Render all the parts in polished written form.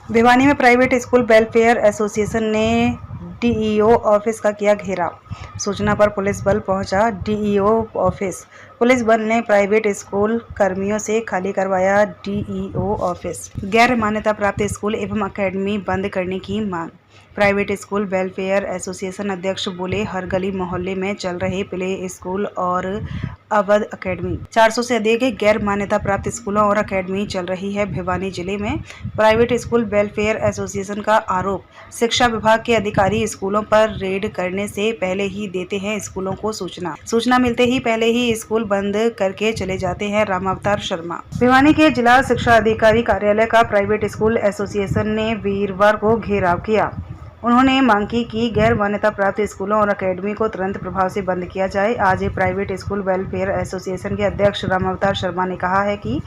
भिवानी में private school welfare association ने DEO office का किया घेराव। सूचना पर पुलिस बल पहुंचा डीईओ ऑफिस। पुलिस बल ने प्राइवेट स्कूल कर्मियों से खाली करवाया डीईओ ऑफिस। गैर मान्यता प्राप्त स्कूल एवं अकेडमी बंद करने की मांग। प्राइवेट स्कूल वेलफेयर एसोसिएशन अध्यक्ष बोले, हर गली मोहल्ले में चल रहे प्ले स्कूल और अवध अकेडमी 400 से अधिक गैर मान्यता प्राप्त स्कूलों और अकेडमी चल रही है। भिवानी जिले में प्राइवेट स्कूल वेलफेयर एसोसिएशन का आरोप, शिक्षा विभाग के अधिकारी स्कूलों पर रेड करने से पहले ही देते हैं स्कूलों को सूचना मिलते ही पहले ही स्कूल बंद करके चले जाते हैं। रामावतार शर्मा। भिवानी के जिला शिक्षा अधिकारी कार्यालय का प्राइवेट स्कूल एसोसिएशन ने वीरवार को घेराव किया। उन्होंने मांग की कि गैर मान्यता प्राप्त स्कूलों और अकेडमी को तुरंत प्रभाव से बंद किया जाए। आज प्राइवेट स्कूल वेलफेयर एसोसिएशन के अध्यक्ष रामावतार शर्मा ने कहा है कि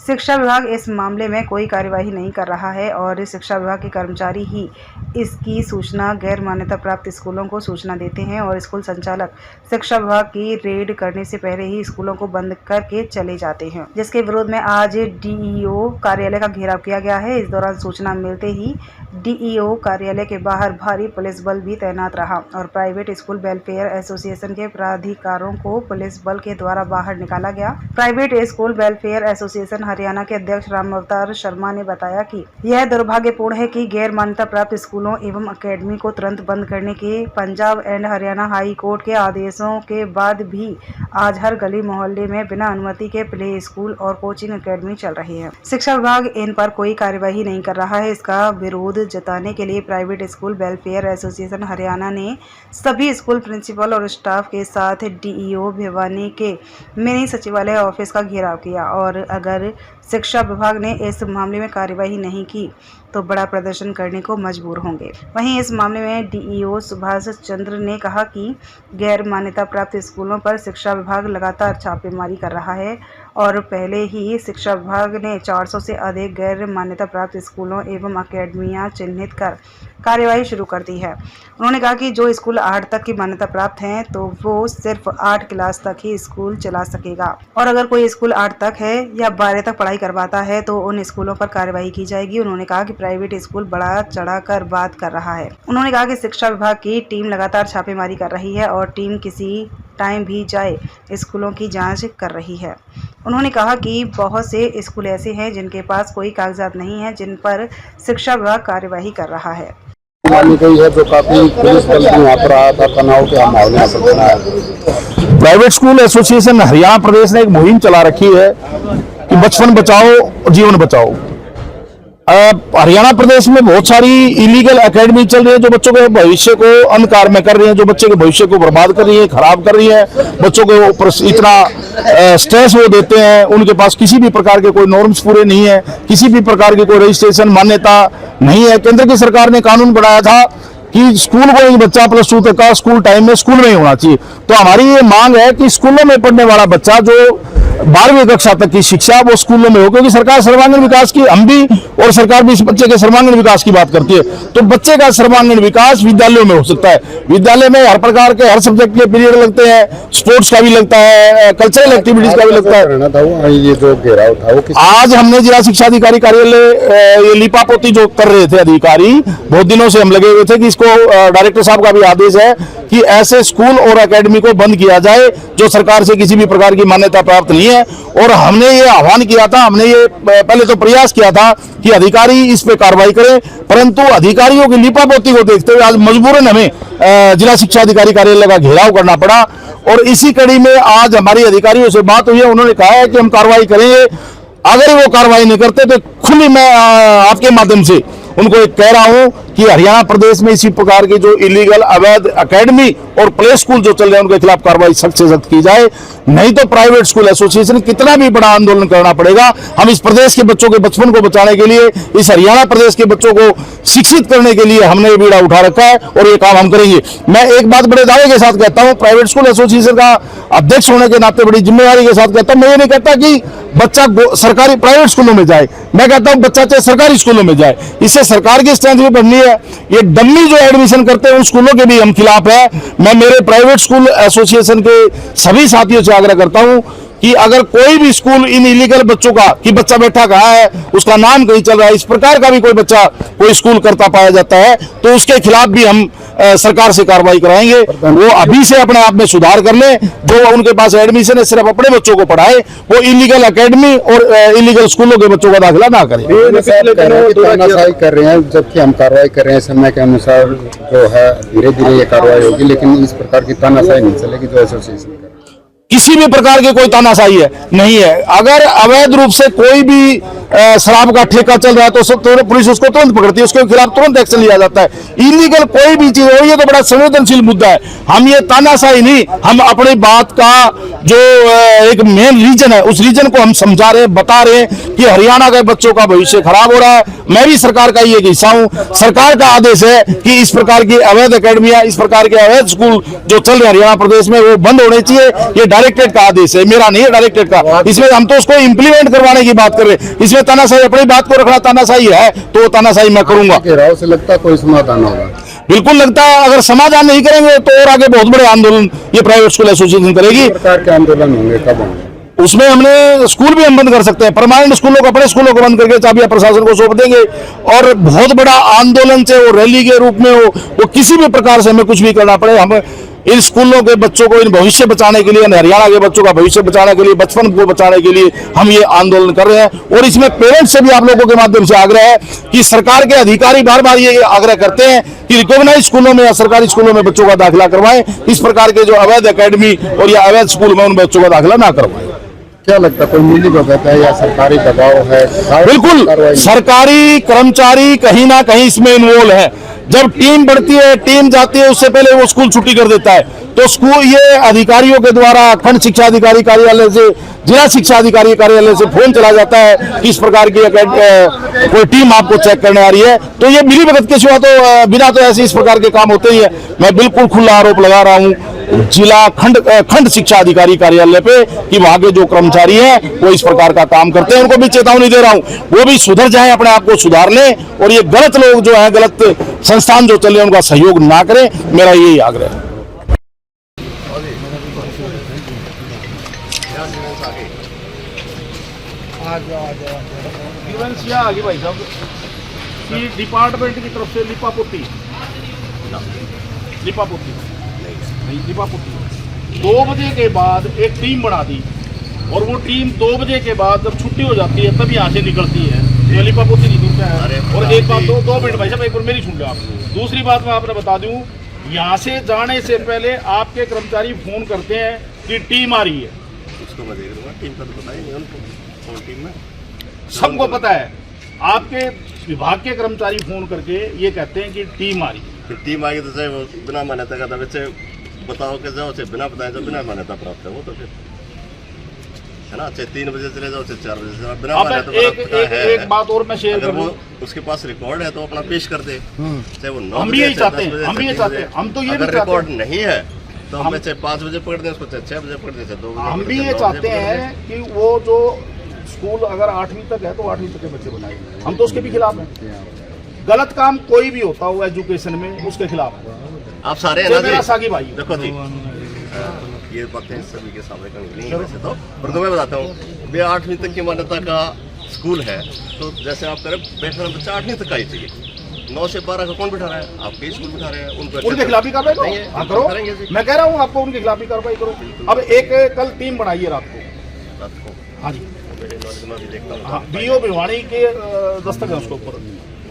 शिक्षा विभाग इस मामले में कोई कार्यवाही नहीं कर रहा है और शिक्षा विभाग के कर्मचारी ही इसकी सूचना गैर मान्यता प्राप्त स्कूलों को सूचना देते हैं और स्कूल संचालक शिक्षा विभाग की रेड करने से पहले ही स्कूलों को बंद करके चले जाते हैं, जिसके विरोध में आज डीईओ कार्यालय का घेराव किया गया है। इस दौरान सूचना मिलते ही डीईओ कार्यालय के बाहर भारी पुलिस बल भी तैनात रहा और प्राइवेट स्कूल वेलफेयर एसोसिएशन के प्राधिकारों को पुलिस बल के द्वारा बाहर निकाला गया। Private school welfare association Haryana के अध्यक्ष रामावतार शर्मा ने बताया कि यह दुर्भाग्यपूर्ण है कि गैर मान्यता प्राप्त स्कूलों एवं अकेडमी को तुरंत बंद करने के Punjab and Haryana high court के आदेशों के बाद भी आज हर गली मोहल्ले में बिना अनुमति के प्ले स्कूल और कोचिंग अकेडमी चल रही है। शिक्षा विभाग इन पर कोई कार्यवाही नहीं कर रहा है। इसका विरोध जताने के लिए private school welfare association Haryana ने सभी स्कूल प्रिंसिपल और स्टाफ के साथ डीईओ भिवानी के मिनी सचिवालय ऑफिस का घेराव किया और अगर शिक्षा विभाग ने इस मामले में कार्यवाही नहीं की तो बड़ा प्रदर्शन करने को मजबूर होंगे। वहीं इस मामले में डीईओ सुभाष चंद्र ने कहा कि गैर मान्यता प्राप्त स्कूलों पर शिक्षा विभाग लगातार छापेमारी कर रहा है और पहले ही शिक्षा विभाग ने 400 से अधिक गैर मान्यता प्राप्त स्कूलों एवं अकेडमियां चिन्हित कर कार्यवाही शुरू कर दी है। उन्होंने कहा कि जो स्कूल 8 तक की मान्यता प्राप्त हैं तो वो सिर्फ 8 क्लास तक ही स्कूल चला सकेगा और अगर कोई स्कूल 8 तक है या 12 तक पढ़ाई करवाता है तो उन स्कूलों पर कार्यवाही की जाएगी। उन्होंने कहा कि प्राइवेट स्कूल बड़ा चढ़ाकर बात कर रहा है। उन्होंने कहा कि शिक्षा विभाग की टीम लगातार छापेमारी कर रही है और टीम किसी टाइम भी जाए स्कूलों की जांच कर रही है। उन्होंने कहा कि बहुत से स्कूल ऐसे हैं जिनके पास कोई कागजात नहीं है, जिन पर शिक्षा विभाग कार्यवाही कर रहा है। जो काफी पुलिस बल यहाँ पर आया था, तनाव के माहौल यहाँ पर बना है। प्राइवेट स्कूल एसोसिएशन हरियाणा प्रदेश ने एक मुहिम चला रखी है कि बचपन बचाओ जीवन बचाओ। हरियाणा प्रदेश में बहुत सारी इलीगल एकेडमी चल रही है जो बच्चों के भविष्य को अंधकार में कर रही है, जो बच्चे के भविष्य को बर्बाद कर रही है, खराब कर रही है। बच्चों के ऊपर इतना स्ट्रेस वो देते हैं, उनके पास किसी भी प्रकार के कोई नॉर्म्स पूरे नहीं है, किसी भी प्रकार की कोई रजिस्ट्रेशन मान्यता नहीं है। केंद्र की सरकार ने कानून बनाया था कि स्कूल को एक बच्चा +2 तक का स्कूल टाइम में स्कूल में ही होना चाहिए। तो हमारी ये मांग है कि स्कूलों में पढ़ने वाला बच्चा जो 12वीं कक्षा तक की शिक्षा वो स्कूलों में हो, क्योंकि सरकार सर्वांगीण विकास की, हम भी और सरकार भी इस बच्चे के सर्वांगीण विकास की बात करती है। तो बच्चे का सर्वांगीण विकास विद्यालयों में हो सकता है। विद्यालय में हर प्रकार के हर सब्जेक्ट के पीरियड लगते हैं, स्पोर्ट्स का भी लगता है, कल्चरल एक्टिविटीज का भी लगता है। ये जो घेराव था आज हमने जिला शिक्षा अधिकारी कार्यालय ये लिपापोती जो कर रहे थे अधिकारी, बहुत दिनों से हम लगे हुए थे कि इसको डायरेक्टर साहब का भी आदेश है कि ऐसे स्कूल और एकेडमी को बंद किया जाए जो सरकार से किसी भी प्रकार की मान्यता प्राप्त नहीं है। और हमने ये आह्वान किया था, हमने ये पहले तो प्रयास किया था कि अधिकारी इस पे कार्रवाई करें, परंतु अधिकारियों की लिपापोती को देखते हुए आज मजबूरन हमें जिला शिक्षा अधिकारी कार्यालय का घेराव करना पड़ा। और इसी कड़ी में आज हमारी अधिकारियों से बात हुई है, उन्होंने कहा है कि हम कार्रवाई करेंगे। अगर वो कार्रवाई नहीं करते तो खुली मैं आपके माध्यम से उनको एक कह रहा हूं कि हरियाणा प्रदेश में इसी प्रकार की जो इलीगल अवैध एकेडमी और प्ले स्कूल जो चल रहे हैं उनके खिलाफ कार्रवाई सख्त से सख्त की जाए, नहीं तो प्राइवेट स्कूल एसोसिएशन कितना भी बड़ा आंदोलन करना पड़ेगा। हम इस प्रदेश के बच्चों के बचपन को बचाने के लिए, इस हरियाणा प्रदेश के बच्चों को शिक्षित करने के लिए हमने ये बीड़ा उठा रखा है और ये काम हम करेंगे। मैं एक बात बड़े दावे के साथ कहता हूँ, प्राइवेट स्कूल एसोसिएशन का अध्यक्ष होने के नाते बड़ी जिम्मेदारी के साथ कहता हूँ, मैं ये नहीं कहता कि बच्चा सरकारी प्राइवेट स्कूलों में जाए, मैं कहता हूँ बच्चा चाहे सरकारी स्कूलों में जाए, इससे सरकार की स्ट्रेंथ भी बढ़नी है। ये डम्मी जो एडमिशन करते हैं उन स्कूलों के भी हम खिलाफ है। मैं मेरे प्राइवेट स्कूल एसोसिएशन के सभी साथियों से आग्रह करता हूं कि अगर कोई भी स्कूल इन इलीगल बच्चों का कि बच्चा बैठा कहाँ है, उसका नाम कहीं चल रहा है, इस प्रकार का भी कोई बच्चा कोई स्कूल करता पाया जाता है तो उसके खिलाफ भी हम सरकार से कार्रवाई कराएंगे। वो अभी से अपने आप में सुधार कर ले, जो उनके पास एडमिशन है सिर्फ अपने बच्चों को पढ़ाए, वो इलीगल एकेडमी और इलीगल स्कूलों के बच्चों का दाखिला ना करें। तानाशाही कर रहे हैं, जबकि हम कार्रवाई कर रहे हैं समय के अनुसार जो है धीरे धीरे ये कार्रवाई होगी, लेकिन इस प्रकार की तानाशाही नहीं चलेगी जो एसोसिएशन कर। किसी भी प्रकार की कोई तानाशाही है नहीं है। अगर अवैध रूप से कोई भी शराब का ठेका चल रहा है तो पुलिस उसको तुरंत पकड़ती है, उसके खिलाफ तुरंत एक्शन लिया जाता है। इलीगल कोई भी चीज हो, ये तो बड़ा संवेदनशील मुद्दा है। हम ये तानाशाही नहीं, हम अपनी बात का जो एक मेन रीजन है उस रीजन को हम समझा रहे हैं, बता रहे हैं कि हरियाणा के बच्चों का भविष्य खराब हो रहा है। मैं भी सरकार का ये हिस्सा हूं। सरकार का आदेश है कि इस प्रकार की अवैध अकेडमियां, इस प्रकार के अवैध स्कूल जो चल रहे हैं हरियाणा प्रदेश में, वो बंद होने चाहिए। ये डायरेक्टरेट का आदेश है, मेरा नहीं है, डायरेक्टरेट का। इसमें हम तो उसको इंप्लीमेंट करवाने की बात कर रहे हैं। इसमें तानाशाही, अपनी बात को रखना तानाशाही है तो तानाशाही मैं करूंगा। राव से लगता है कोई समाधान होगा? बिल्कुल लगता है। अगर समाधान नहीं करेंगे तो और आगे बहुत बड़े आंदोलन ये प्राइवेट स्कूल एसोसिएशन करेगी। प्रकार के आंदोलन होंगे, कब होंगे? उसमें हमने स्कूल भी हम बंद कर सकते हैं, परमानेंट स्कूलों को, अपने स्कूलों को बंद करके चाबियां प्रशासन को सौंप देंगे और बहुत बड़ा आंदोलन से वो रैली के रूप में हो, वो किसी भी प्रकार से हमें कुछ भी करना पड़े, हम इन स्कूलों के बच्चों को, इन भविष्य बचाने के लिए, हरियाणा के बच्चों का भविष्य बचाने के लिए, बचपन को बचाने के लिए हम ये आंदोलन कर रहे हैं। और इसमें पेरेंट्स से भी आप लोगों के माध्यम से आग्रह है कि सरकार के अधिकारी बार बार ये आग्रह करते हैं कि रिकॉग्नाइज स्कूलों में या सरकारी स्कूलों में बच्चों का दाखिला करवाएं, इस प्रकार के जो अवैध अकेडमी और या अवैध स्कूल में उन बच्चों का दाखिला ना करवाएं। क्या लगता है, कोई मिली भगत है या सरकारी दबाव है? बिल्कुल, सरकारी कर्मचारी कहीं ना कहीं इसमें इन्वॉल्व है। जब टीम बढ़ती है, टीम जाती है, उससे पहले वो स्कूल छुट्टी कर देता है, तो स्कूल ये अधिकारियों के द्वारा खंड शिक्षा अधिकारी कार्यालय से, जिला शिक्षा अधिकारी कार्यालय से फोन चला जाता है कि इस प्रकार की कोई टीम आपको चेक करने आ रही है। तो ये मिली भगत के सिवा तो बिना तो ऐसे इस प्रकार के काम होते ही है। मैं बिल्कुल खुला आरोप लगा रहा हूँ जिला खंड शिक्षा अधिकारी कार्यालय पे कि वहां के जो कर्मचारी हैं वो इस प्रकार का काम करते हैं। उनको भी चेतावनी दे रहा हूं, वो भी सुधर जाएं, अपने आप को सुधार लें और ये गलत लोग जो हैं, गलत संस्थान जो चल रहे हैं उनका सहयोग ना करें, मेरा यही आग्रह है। आगे भाई साहब, डिपार्टमेंट की तरफ से लिपापोती 2 बजे के बाद एक टीम बना दी और वो टीम 2 बजे के बाद जब छुट्टी हो जाती है तब यहाँ से निकलती है। ये लिपापोती नहीं दूर है। और एक बात, 2 मिनट भाई साहब, एक बार मेरी सुन लो आप। दूसरी बात मैं आपने बता दूं, यहाँ से जाने से पहले आपके कर्मचारी फोन करते हैं कि टीम आ रही है। उसको मैं देख लूंगा, टीम का तो पता ही नहीं उनको कौन टीम में, सबको पता है। आपके विभाग के कर्मचारी फोन करके ये कहते हैं कि टीम आ रही है। फिर टीम आएगी तो चाहे वो बिना मान्यता का था, वैसे बताओ कि जाओ, चाहे बिना बताए तो बिना मान्यता प्राप्त है वो तो फिर है ना, चाहे 3 बजे चले जाओ, चाहे 4 बजे चले जाओ, बिना मान्यता प्राप्त है। एक बात और मैं शेयर कर दूं, उसके पास रिकॉर्ड है तो अपना पेश कर दे, चाहे वो 9 हम भी यही चाहते हैं, हम भी ये चाहते हैं, हम तो ये भी चाहते हैं। रिकॉर्ड नहीं है तो हमें चाहे 5 बजे पकड़ दें उसको, चाहे 6 बजे पकड़ दें, चाहे 2 बजे। हम भी ये चाहते हैं कि वो जो स्कूल अगर 8वीं तक है तो 8वीं तक के बच्चे बनाए। हम तो उसके भी खिलाफ हैं। गलत काम कोई भी होता हो एजुकेशन में, उसके खिलाफ आप सारे हैं ना मेरा जी? सागी भाई देखो जी, ये बातें सभी के सामने करनी नहीं है वैसे तो, पर मैं बताता हूँ, वे 8वीं तक की मान्यता का स्कूल है तो जैसे आप करें बैठना बच्चा 8वीं तक का ही चाहिए। 9 से 12 का कौन बिठा रहा है? आपके स्कूल बिठा रहे हैं, उनके खिलाफ ही कार्रवाई करो। मैं कह रहा हूँ आपको उनके खिलाफ ही कार्रवाई करो। अब एक कल टीम बनाई है रात को। हाँ जी, बीओ भिवानी के दस्तक है उसके ऊपर।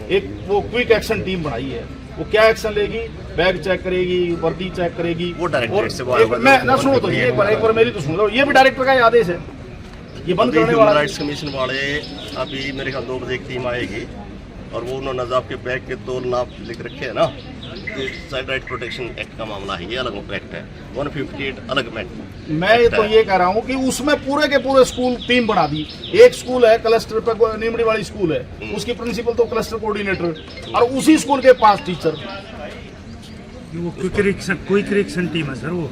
एक वो क्विक एक्शन टीम बनाई है, वो क्या एक्शन लेगी? बैग चेक करेगी, वर्दी चेक करेगी। वो डायरेक्टर से मैं ना सुनो तो एक बार मेरी तो सुन लो, ये भी डायरेक्टर का आदेश है, ये बंद करने वाला। राइट्स कमीशन वाले अभी मेरे ख्याल 2 बजे एक टीम आएगी और वो उन्होंने आपके बैग के 2 नाप लिख रखे हैं ना, चाइल्ड राइट प्रोटेक्शन एक्ट का मामला है, ये अलग एक्ट है, 158 अलग एक्ट। मैं तो ये कह रहा हूँ कि उसमें पूरे के पूरे स्कूल टीम बना दी। एक स्कूल है क्लस्टर पे, निमड़ी वाली स्कूल है, उसकी प्रिंसिपल तो क्लस्टर कोऑर्डिनेटर और उसी स्कूल के 5 टीचर। वो क्विक रिएक्शन टीम है सर वो,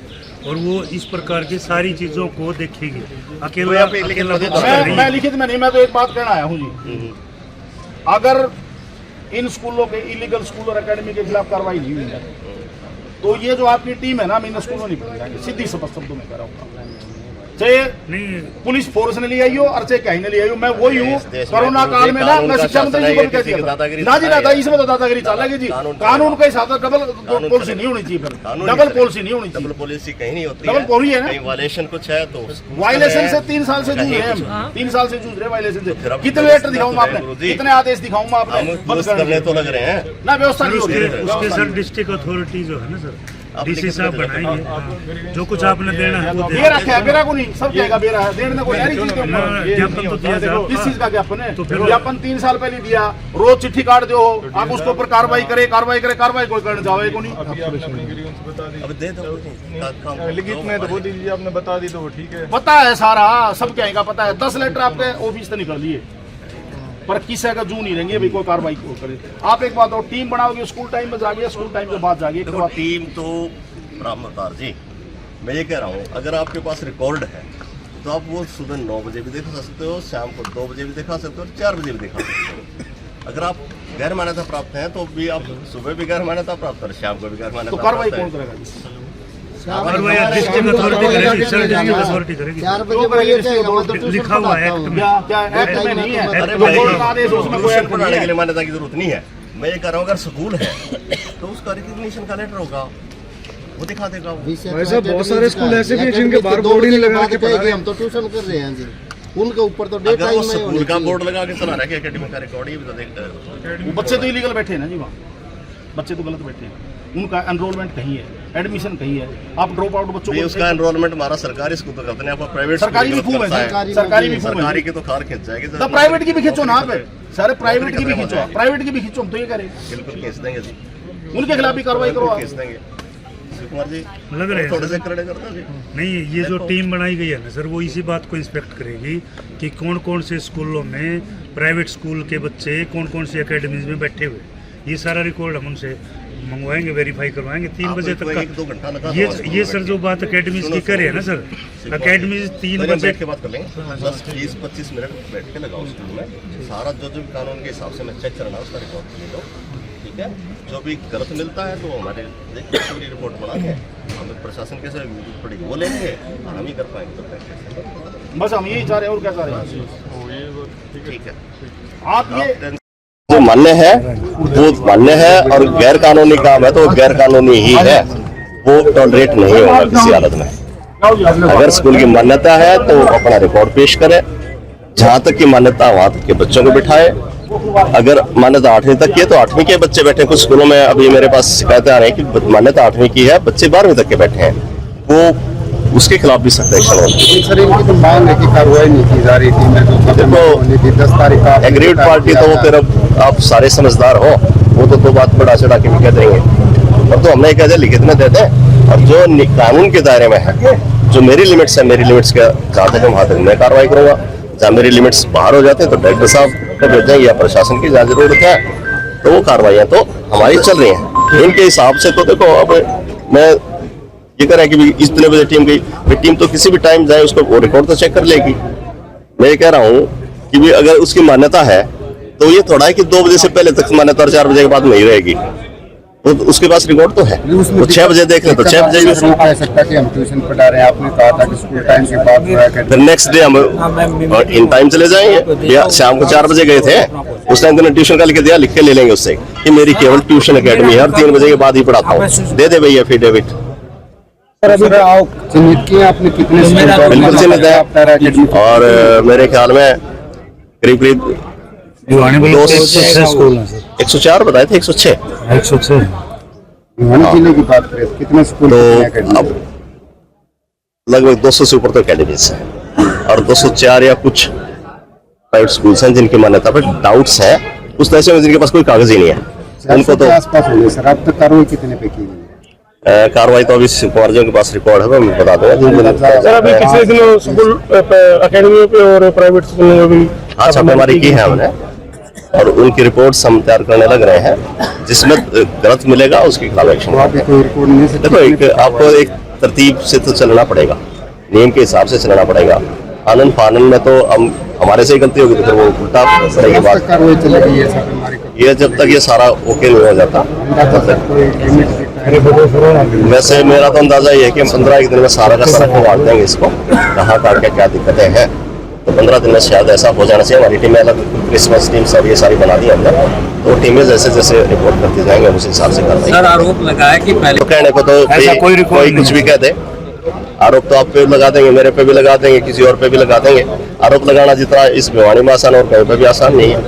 और वो इस प्रकार की सारी चीजों को देखेगी अकेला। मैं लिखित में नहीं, मैं तो एक बात कहना आया हूँ जी, अगर इन स्कूलों के इलीगल स्कूल और एकेडमी के खिलाफ कार्रवाई नहीं हुई है तो ये जो आपकी टीम है ना, हम इन स्कूलों नहीं पढ़ जाएंगे, सीधी स्पष्ट शब्दों में कह रहा हूँ। चाहे नहीं पुलिस फोर्स ने ले आई हो और चाहे कहीं ने ले आई हो, मैं वही हूँ। देश में कोरोना काल में ना कानून मैं का शिक्षा मंत्री शासन जी को है, भी कह किसी दिया की था दादागिरी ना जी चलेगी। दादा इसमें तो दादागिरी चलेगी जी। कानून के हिसाब से डबल पॉलिसी नहीं होनी चाहिए, फिर डबल पॉलिसी नहीं होनी डबल चाहिए। पॉलिसी कहीं नहीं होती डबल पॉलिसी है ना? कहीं वायलेशन कुछ है तो वायलेशन से 3 साल से जूझ रहे हैं कहीं हम, 3 साल से जूझ रहे हैं वायलेशन से। फिर अब कितने व्यवस्था लेटर दिखाऊं मैं तो है, आपने, गुरुजी। कितने आदेश दिखाऊं मैं हम आपने बंद पुलिस करने तो लग रहे हैं। ना व्यवस्था नहीं हो रही उसके है। सर डिस्ट्रिक्ट अथॉरिटी जो है ना सर, आप डीसी लिखित साहब में दे देते बनाएंगे, जो कुछ आपने देना है वो दे बेरा क्या है, बेरा को नहीं, सब कहेगा बेरा है, देने को यार चीज ना, ज्ञापन तो दिया जाए। किस चीज का ज्ञापन है? तो फिर- ज्ञापन 3 साल पहले दिया, रोज चिट्ठी काट दो, आप उसके ऊपर कार्रवाई करे, कोई करने जावे को नहीं। अब दे दो काम लिखित में तो वो दीजिए, आपने बता दी तो वो ठीक है। पता है सारा, सब कहेगा पता है। 10 लेटर आपके ऑफिस से निकल लिए, पर किसी का जू नहीं रहेंगे भाई कोई कार्रवाई को करे। आप एक बात और, टीम बनाओगे स्कूल टाइम में जाइए, स्कूल टाइम के बाद जाइए। देखो टीम तो रामअवतार जी, मैं ये कह रहा हूँ अगर आपके पास रिकॉर्ड है तो आप वो सुबह 9 बजे भी दिखा सकते हो, शाम को 2 बजे भी दिखा सकते हो, 4 बजे भी दिखा सकते हो। अगर आप गैर मान्यता प्राप्त हैं तो भी आप सुबह भी गैर मान्यता प्राप्त और शाम को भी गैर तो मान्यता कार्रवाई प्राप्त कौन है। करेगा? और वो डिस्ट्रिक्ट अथॉरिटी करेगी, सर डिस्ट्रिक्ट अथॉरिटी करेगी। 4 बजे बोलिए जाएगा, मैं तो ट्यूशन लिखा हुआ है एक्ट में। क्या क्या एक्ट में नहीं है? अरे जो भाई, कोर्ट का आदेश है, उसमें कोई ट्यूशन एक्ट नहीं पढ़ाने के है। लिए मान्यता की जरूरत नहीं है। मैं ये कह रहा हूँ अगर स्कूल है तो उसका रिकॉग्निशन का लेटर होगा, वो दिखा देगा वो। वैसे बहुत सारे स्कूल ऐसे भी हैं जिनके बाहर बोर्ड ही लगा के पढ़ा रहे हैं। हम तो ट्यूशन कर रहे हैं जी, उनके ऊपर तो डे अगर वो टाइम में स्कूल होनी का चाहिए। बोर्ड लगा के चला रहा है कि एकेडमी का रिकॉर्ड ही भी तो देख वो बच्चे तो इलीगल बैठे हैं ना जी, वहाँ बच्चे तो गलत बैठे हैं, उनका एनरोलमेंट कहीं है, एडमिशन कहीं है। आप ड्रॉप आउट बच्चों भी को उसका एनरोलमेंट हमारा सरकारी स्कूल तो करते हैं, आप प्राइवेट सरकारी भी खूब है, सरकारी भी खूब है। सरकारी की तो खार खींच जाएगी तो प्राइवेट की भी खींचो ना आप, सारे प्राइवेट की भी खींचो, प्राइवेट की भी खींचो, हम तो ये करें बिल्कुल खींच देंगे जी, उनके खिलाफ भी कार्रवाई करो आप। खींच देंगे। शिव कुमार जी लग रहे हैं थोड़े सर। से करड़े करते हैं जी। नहीं, ये जो टीम बनाई गई है ना सर, वो इसी बात को इंस्पेक्ट करेगी कि कौन कौन से स्कूलों में प्राइवेट स्कूल के बच्चे कौन कौन सी एकेडमीज में बैठे हुए, ये सारा रिकॉर्ड हम उनसे मंगवाएंगे, वेरीफाई करवाएंगे 3 बजे तक का। 1-2 घंटा लगा ये सर जो बात एकेडमीज की कर रहे हैं ना सर, एकेडमीज 3 बजे बैठ के बात कर लेंगे, 10-20-25 मिनट बैठ के लगाओ स्कूल में, सारा जो जो कानून के हिसाब से मैं चेक करना उसका रिकॉर्ड ले लो, ठीक है। जो भी गलत मिलता है तो हमारे देखिए पूरी रिपोर्ट बना के हमें प्रशासन कैसे पड़ेगी वो लेंगे और हम ही कर पाएंगे तो कैसे। बस हम यही चाह रहे हैं और क्या चाह रहे हैं? ठीक है, आप ये जो मान्य है वो मान्य है और गैर कानूनी काम है तो वो गैर कानूनी ही है, वो टॉलरेट नहीं होगा किसी हालत में। अगर स्कूल की मान्यता है तो अपना रिकॉर्ड पेश करें, जहाँ तक की मान्यता वहाँ तक के बच्चों को बिठाए। अगर मान्यता 8वीं तक की है तो 8वीं के बच्चे बैठे, कुछ स्कूलों में अभी मेरे पास शिकायतें आ रही है कि मान्यता 8वीं की है, बच्चे 12वीं तक के बैठे हैं, वो उसके खिलाफ भी सख्त एक्शन हो। सर इनकी तो मांग है कि कार्रवाई नहीं की जा रही थी, मेरे को देखो, होनी थी 10 तारीख का एग्रीड पार्टी तो वो फिर अब आप सारे समझदार हो, वो तो बात बढ़ा चढ़ा के भी कह देंगे, और तो हमने कह दिया लिखित में देते हैं। और जो कानून के दायरे में है, जो मेरी लिमिट्स है, मेरी लिमिट्स के जहाँ तक वहाँ तक मैं कार्रवाई करूंगा, जहाँ मेरी लिमिट्स बाहर हो जाते हैं तो डायरेक्टर साहब को भेजेंगे या प्रशासन की जहाँ जरूरत है तो वो कार्रवाइयाँ तो हमारी चल रही हैं इनके हिसाब से। तो देखो अब मैं ये कह रहा है कि भी इतने बजे टीम गई, टीम तो किसी भी टाइम जाए उसको वो रिकॉर्ड तो चेक कर लेगी। मैं ये कह रहा हूँ कि भी अगर उसकी मान्यता है तो ये थोड़ा है कि 2 बजे से पहले तक मान्यता और 4 बजे के बाद नहीं रहेगी, वो उसके पास रिकॉर्ड तो है, वो 6 बजे देख ले तो 6 बजे नहीं कह सकता कि हम ट्यूशन पढ़ा रहे हैं। आपने कहा था कि स्कूल टाइम के बाद हुआ है, फिर नेक्स्ट डे हम इन टाइम चले जाएंगे। या शाम को 4 बजे गए थे, उस टाइम तो ट्यूशन का लिख दिया, लिख के ले लेंगे उससे कि मेरी केवल ट्यूशन एकेडमी है और 3 बजे के बाद ही पढ़ाता हूँ, दे दे भैया एफिडेविट। चिन्हित किए आपने कितने बिल्कुल चिन्हित है, और मेरे ख्याल में करीब करीब 104 बताए थे, 106 जिले की बात करें तो कितने स्कूल तो अब लगभग 200 से ऊपर तो अकेडमीज है और 204 या कुछ प्राइवेट स्कूल्स हैं जिनकी मान्यता पर डाउट्स है, उस तरह से जिनके पास कोई कागज ही नहीं है उनको तो आसपास होंगे। सर अब तक कार्रवाई कितने पे की गई? कार्रवाई तो अभी शिव कुमार जी के पास रिकॉर्ड है, मैं बता दूंगा। सर अभी पिछले दिनों स्कूल अकेडमियों पे और प्राइवेट स्कूलों में भी हाँ छापेमारी की है हमने और उनकी रिपोर्ट्स हम तैयार करने लग रहे हैं, जिसमें गलत मिलेगा उसके खिलाफ एक्शन। तो आप कोई रिकॉर्ड नहीं से देखो एक आपको एक तरतीब से तो चलना पड़ेगा, नियम के हिसाब से चलना पड़ेगा। आनंद फानन में तो हम हमारे से ही गलती होगी तो फिर वो उल्टा पड़ेगी बात। कार्रवाई चलेगी ये छापेमारी का? ये जब तक ये सारा ओके नहीं हो जाता कोई लिमिट वैसे मेरा तो अंदाजा ये है कि 15 एक दिन में सारा का सारा खिलवाड़ देंगे इसको, कहाँ का क्या दिक्कतें हैं, तो 15 दिन में शायद ऐसा हो जाना चाहिए। हमारी टीमें अलग क्रिसमस टीम सब ये सारी बना दी हमने, तो टीमें जैसे जैसे रिपोर्ट करती जाएंगे उस हिसाब से करते सर आरोप लगा है कि पहले तो कहने को तो ऐसा कोई रिकॉर्ड कोई कुछ भी कह दे, आरोप तो आप पे लगा देंगे, मेरे पे भी लगा देंगे, किसी और पे भी लगा देंगे। आरोप लगाना जितना इस भिवानी में आसान और कहीं पे भी आसान नहीं है।